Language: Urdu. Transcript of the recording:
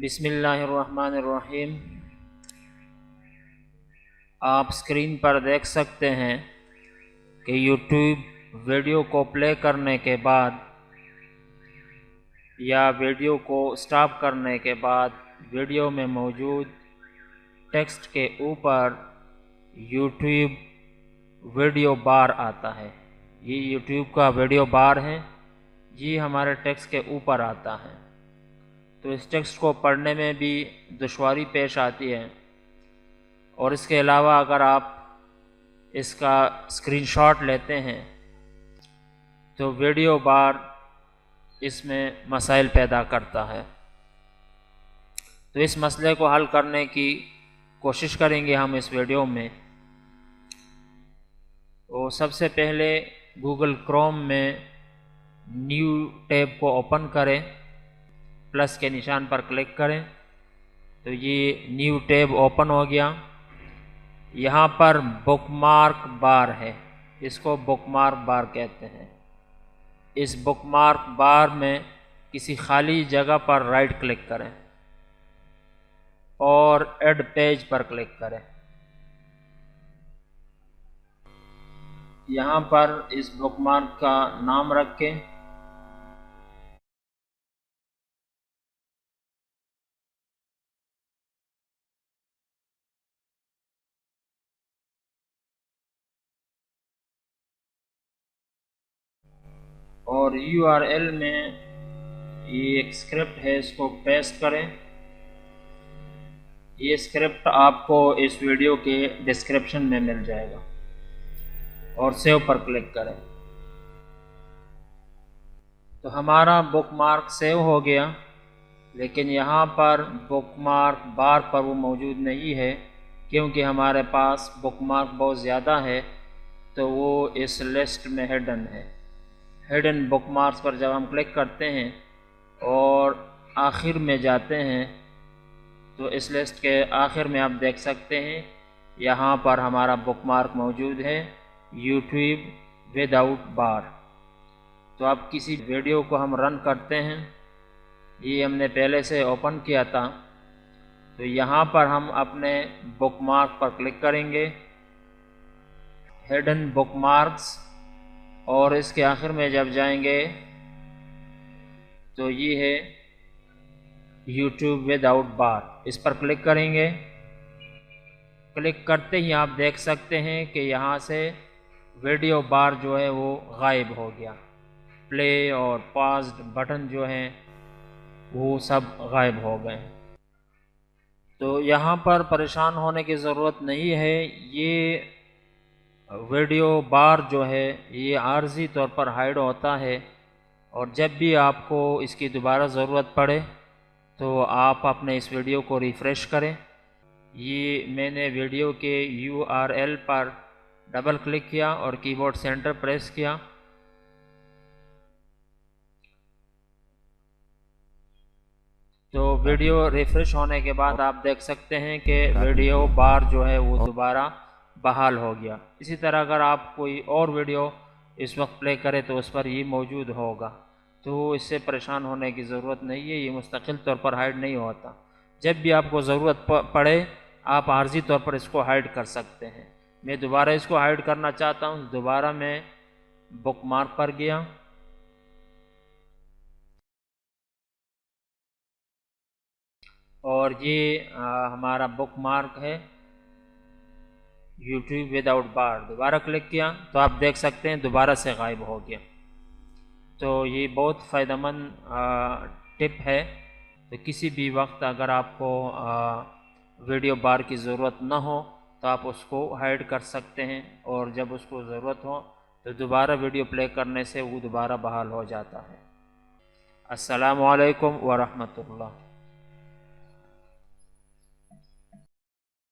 بسم اللہ الرحمن الرحیم۔ آپ اسکرین پر دیکھ سکتے ہیں کہ یوٹیوب ویڈیو کو پلے کرنے کے بعد یا ویڈیو کو سٹاپ کرنے کے بعد ویڈیو میں موجود ٹیکسٹ کے اوپر یوٹیوب ویڈیو بار آتا ہے۔ یہ یوٹیوب کا ویڈیو بار ہے، یہ ہمارے ٹیکسٹ کے اوپر آتا ہے۔ تو اس ٹیکسٹ کو پڑھنے میں بھی دشواری پیش آتی ہے، اور اس کے علاوہ اگر آپ اس کا اسکرین شاٹ لیتے ہیں تو ویڈیو بار اس میں مسائل پیدا کرتا ہے۔ تو اس مسئلے کو حل کرنے کی کوشش کریں گے ہم اس ویڈیو میں۔ تو سب سے پہلے گوگل کروم میں نیو ٹیب کو اوپن کریں، پلس کے نشان پر کلک کریں تو یہ نیو ٹیب اوپن ہو گیا۔ یہاں پر بک مارک بار ہے، اس کو بک مارک بار کہتے ہیں۔ اس بک مارک بار میں کسی خالی جگہ پر رائٹ کلک کریں اور ایڈ پیج پر کلک کریں۔ یہاں پر اس بک مارک کا نام رکھیں۔ اور URL میں یہ ایک اسکرپٹ ہے، اس کو پیسٹ کریں۔ یہ اسکرپٹ آپ کو اس ویڈیو کے ڈسکرپشن میں مل جائے گا، اور سیو پر کلک کریں۔ تو ہمارا بک مارک سیو ہو گیا، لیکن یہاں پر بک مارک بار پر وہ موجود نہیں ہے، کیونکہ ہمارے پاس بک مارک بہت زیادہ ہے، تو وہ اس لسٹ میں ہڈن ہے۔ ہڈن بک مارکس پر جب ہم کلک کرتے ہیں اور آخر میں جاتے ہیں تو اس لسٹ کے آخر میں آپ دیکھ سکتے ہیں یہاں پر ہمارا بک مارک موجود ہے، یوٹیوب وداؤٹ بار۔ تو اب کسی ویڈیو کو ہم رن کرتے ہیں، یہ ہم نے پہلے سے اوپن کیا تھا، تو یہاں پر ہم اپنے بک مارک پر کلک کریں گے، ہڈن بک مارکس، اور اس کے آخر میں جب جائیں گے تو یہ ہے یوٹیوب وداؤٹ بار، اس پر کلک کریں گے۔ کلک کرتے ہی آپ دیکھ سکتے ہیں کہ یہاں سے ویڈیو بار جو ہے وہ غائب ہو گیا، پلے اور پازڈ بٹن جو ہیں وہ سب غائب ہو گئے۔ تو یہاں پر پریشان ہونے کی ضرورت نہیں ہے، یہ ویڈیو بار جو ہے یہ عارضی طور پر ہائیڈ ہوتا ہے، اور جب بھی آپ کو اس کی دوبارہ ضرورت پڑے تو آپ اپنے اس ویڈیو کو ریفریش کریں۔ یہ میں نے ویڈیو کے URL پر ڈبل کلک کیا اور کی بورڈ سینٹر پریس کیا، تو ویڈیو ریفریش ہونے کے بعد آپ دیکھ سکتے ہیں کہ ویڈیو بار جو ہے وہ دوبارہ بحال ہو گیا۔ اسی طرح اگر آپ کوئی اور ویڈیو اس وقت پلے کریں تو اس پر یہ موجود ہوگا، تو اس سے پریشان ہونے کی ضرورت نہیں ہے، یہ مستقل طور پر ہائیڈ نہیں ہوتا۔ جب بھی آپ کو ضرورت پڑے آپ عارضی طور پر اس کو ہائیڈ کر سکتے ہیں۔ میں دوبارہ اس کو ہائیڈ کرنا چاہتا ہوں، دوبارہ میں بک مارک پر گیا، اور یہ ہمارا بک مارک ہے یوٹیوب وداؤٹ بار، دوبارہ کلک کیا تو آپ دیکھ سکتے ہیں دوبارہ سے غائب ہو گیا۔ تو یہ بہت فائدہ مند ٹپ ہے۔ تو کسی بھی وقت اگر آپ کو ویڈیو بار کی ضرورت نہ ہو تو آپ اس کو ہائیڈ کر سکتے ہیں، اور جب اس کو ضرورت ہو تو دوبارہ ویڈیو پلے کرنے سے وہ دوبارہ بحال ہو جاتا ہے۔ السلام علیکم ورحمۃ اللہ۔